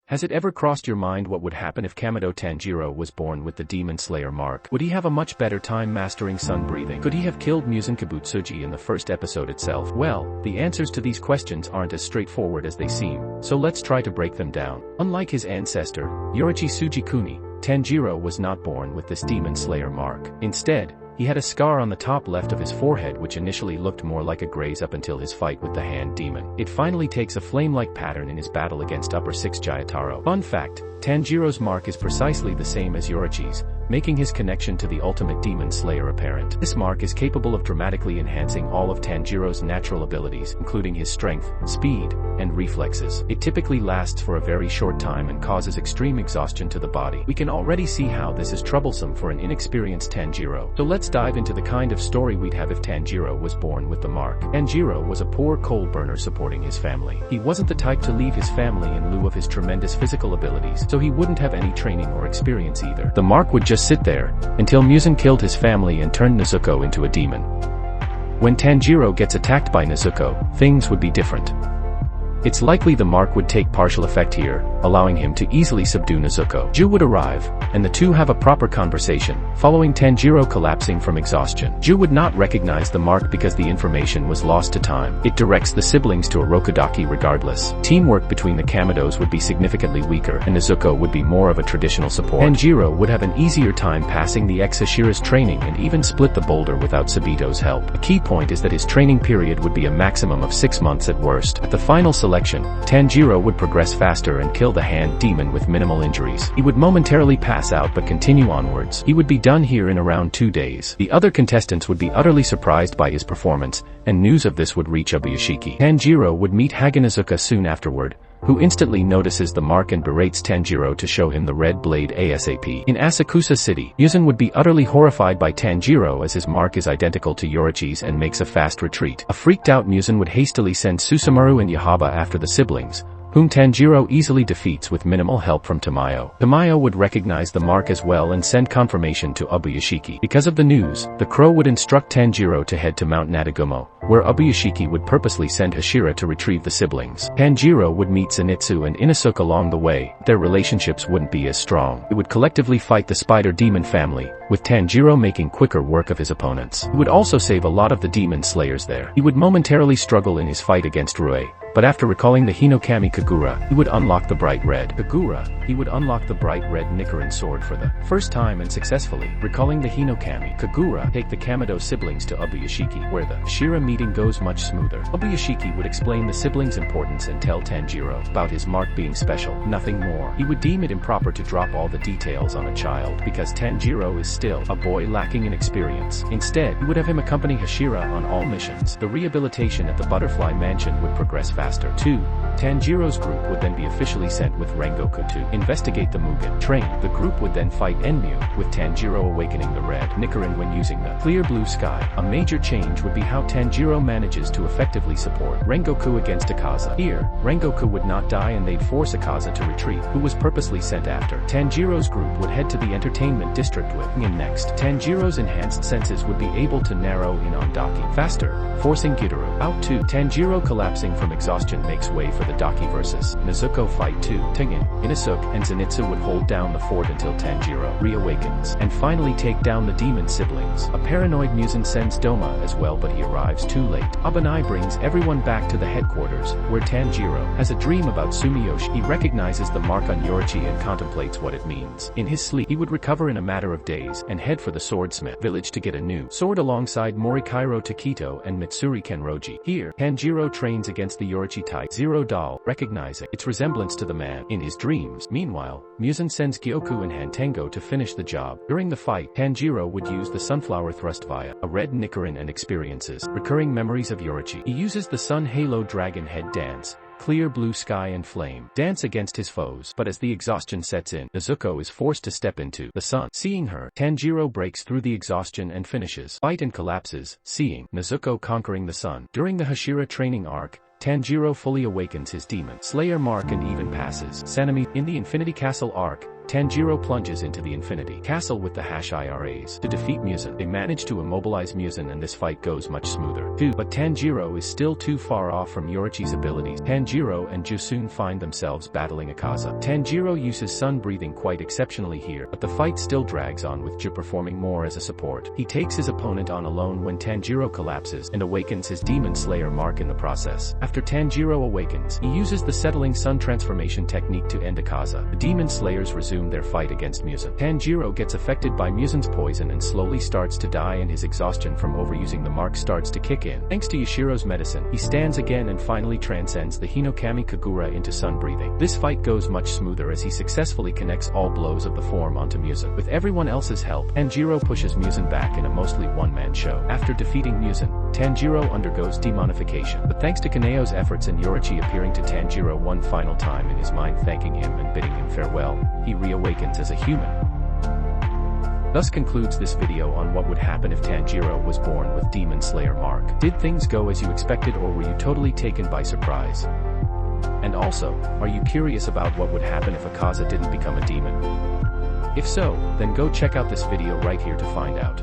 Has it ever crossed your mind what would happen if Kamado Tanjiro was born with the Demon Slayer mark? Would he have a much better time mastering sun breathing? Could he have killed Muzan Kibutsuji in the first episode itself? Well, the answers to these questions aren't as straightforward as they seem, so let's try to break them down. Unlike his ancestor, Yorichi Tsujikuni, Tanjiro was not born with this Demon Slayer mark. Instead, he had a scar on the top left of his forehead which initially looked more like a graze up until his fight with the hand demon. It finally takes a flame-like pattern in his battle against Upper 6 Jayataro. Fun fact, Tanjiro's mark is precisely the same as Yorichi's, making his connection to the ultimate demon slayer apparent. This mark is capable of dramatically enhancing all of Tanjiro's natural abilities, including his strength, speed, and reflexes. It typically lasts for a very short time and causes extreme exhaustion to the body. We can already see how this is troublesome for an inexperienced Tanjiro. So let's dive into the kind of story we'd have if Tanjiro was born with the mark. Tanjiro was a poor coal burner supporting his family. He wasn't the type to leave his family in lieu of his tremendous physical abilities, so he wouldn't have any training or experience either. The mark would just sit there until Muzan killed his family and turned Nezuko into a demon. When Tanjiro gets attacked by Nezuko, things would be different. It's likely the mark would take partial effect here, allowing him to easily subdue Nezuko. Ju would arrive, and the two have a proper conversation, following Tanjiro collapsing from exhaustion. Ju would not recognize the mark because the information was lost to time. It directs the siblings to a Rokudaki regardless. Teamwork between the Kamados would be significantly weaker, and Nezuko would be more of a traditional support. Tanjiro would have an easier time passing the ex-Hashira's training and even split the boulder without Sabito's help. A key point is that his training period would be a maximum of 6 months at worst. At the final selection, Tanjiro would progress faster and kill the hand demon with minimal injuries. He would momentarily pass out but continue onwards. He would be done here in around 2 days. The other contestants would be utterly surprised by his performance, and news of this would reach Obuyashiki. Tanjiro would meet Haganazuka soon afterward, who instantly notices the mark and berates Tanjiro to show him the red blade ASAP. In Asakusa City, Muzan would be utterly horrified by Tanjiro as his mark is identical to Yorichi's and makes a fast retreat. A freaked-out Muzan would hastily send Susumaru and Yahaba after the siblings, whom Tanjiro easily defeats with minimal help from Tamayo. Tamayo would recognize the mark as well and send confirmation to Obuyashiki. Because of the news, the crow would instruct Tanjiro to head to Mount Nadagumo, where Obuyashiki would purposely send Hashira to retrieve the siblings. Tanjiro would meet Zenitsu and Inosuke along the way. Their relationships wouldn't be as strong. They would collectively fight the spider demon family, with Tanjiro making quicker work of his opponents. He would also save a lot of the demon slayers there. He would momentarily struggle in his fight against Rue, but after recalling the Hinokami Kagura, he would unlock the bright red Kagura. He would unlock the bright red Nichiren sword for the first time and successfully. Recalling the Hinokami Kagura, take the Kamado siblings to Obuyashiki, where the Shira meeting goes much smoother. Obuyashiki would explain the siblings' importance and tell Tanjiro about his mark being special, nothing more. He would deem it improper to drop all the details on a child, because Tanjiro is still a boy lacking in experience. Instead, he would have him accompany Hashira on all missions. The rehabilitation at the Butterfly Mansion would progress faster. 2. Tanjiro's group would then be officially sent with Rengoku to investigate the Mugen train. The group would then fight Enmu, with Tanjiro awakening the red Nichiren when using the clear blue sky. A major change would be how Tanjiro manages to effectively support Rengoku against Akaza. Here, Rengoku would not die and they'd force Akaza to retreat, who was purposely sent after. Tanjiro's group would head to the entertainment district with Ingen next. Tanjiro's enhanced senses would be able to narrow in on Daki faster, forcing Gitaru out. 2. Tanjiro collapsing from exhaustion makes way for the Daki vs. Nezuko fight. 2. Tengen, Inosuke, and Zenitsu would hold down the fort until Tanjiro reawakens, and finally take down the demon siblings. A paranoid Muzan sends Doma as well, but he arrives too late. Abanai brings everyone back to the headquarters, where Tanjiro has a dream about Sumiyoshi. He recognizes the mark on Yorichi and contemplates what it means. In his sleep, he would recover in a matter of days and head for the swordsmith village to get a new sword alongside Morikairo Takito and Mitsuri Kenroji. Here, Tanjiro trains against the Yorichi type Zero doll, recognizing its resemblance to the man in his dreams. Meanwhile, Muzan sends Gyoku and Hantengo to finish the job. During the fight, Tanjiro would use the sunflower thrust via a red Nichiren and experiences recurring memories of Yorichi. He uses the sun halo dragon head dance, clear blue sky and flame dance against his foes, but as the exhaustion sets in, Nezuko is forced to step into the sun. Seeing her, Tanjiro breaks through the exhaustion and finishes fight and collapses, seeing Nezuko conquering the sun. During the Hashira training arc, Tanjiro fully awakens his demon slayer mark and even passes Sanemi. In the Infinity Castle arc, Tanjiro plunges into the Infinity Castle with the #IRAs. To defeat Muzan, they manage to immobilize Muzan and this fight goes much smoother. But Tanjiro is still too far off from Yoruichi's abilities. Tanjiro and Ju soon find themselves battling Akaza. Tanjiro uses sun breathing quite exceptionally here, but the fight still drags on with Ju performing more as a support. He takes his opponent on alone when Tanjiro collapses and awakens his Demon Slayer mark in the process. After Tanjiro awakens, he uses the settling sun transformation technique to end Akaza. The Demon Slayers resume their fight against Muzan. Tanjiro gets affected by Muzan's poison and slowly starts to die, and his exhaustion from overusing the mark starts to kick in. Thanks to Yashiro's medicine, he stands again and finally transcends the Hinokami Kagura into sun breathing. This fight goes much smoother as he successfully connects all blows of the form onto Muzan. With everyone else's help, Tanjiro pushes Muzan back in a mostly one-man show. After defeating Muzan, Tanjiro undergoes demonification, but thanks to Kaneo's efforts and Yoruichi appearing to Tanjiro one final time in his mind thanking him and bidding him farewell, he reawakens as a human. Thus concludes this video on what would happen if Tanjiro was born with Demon Slayer mark. Did things go as you expected, or were you totally taken by surprise? And also, are you curious about what would happen if Akaza didn't become a demon? If so, then go check out this video right here to find out.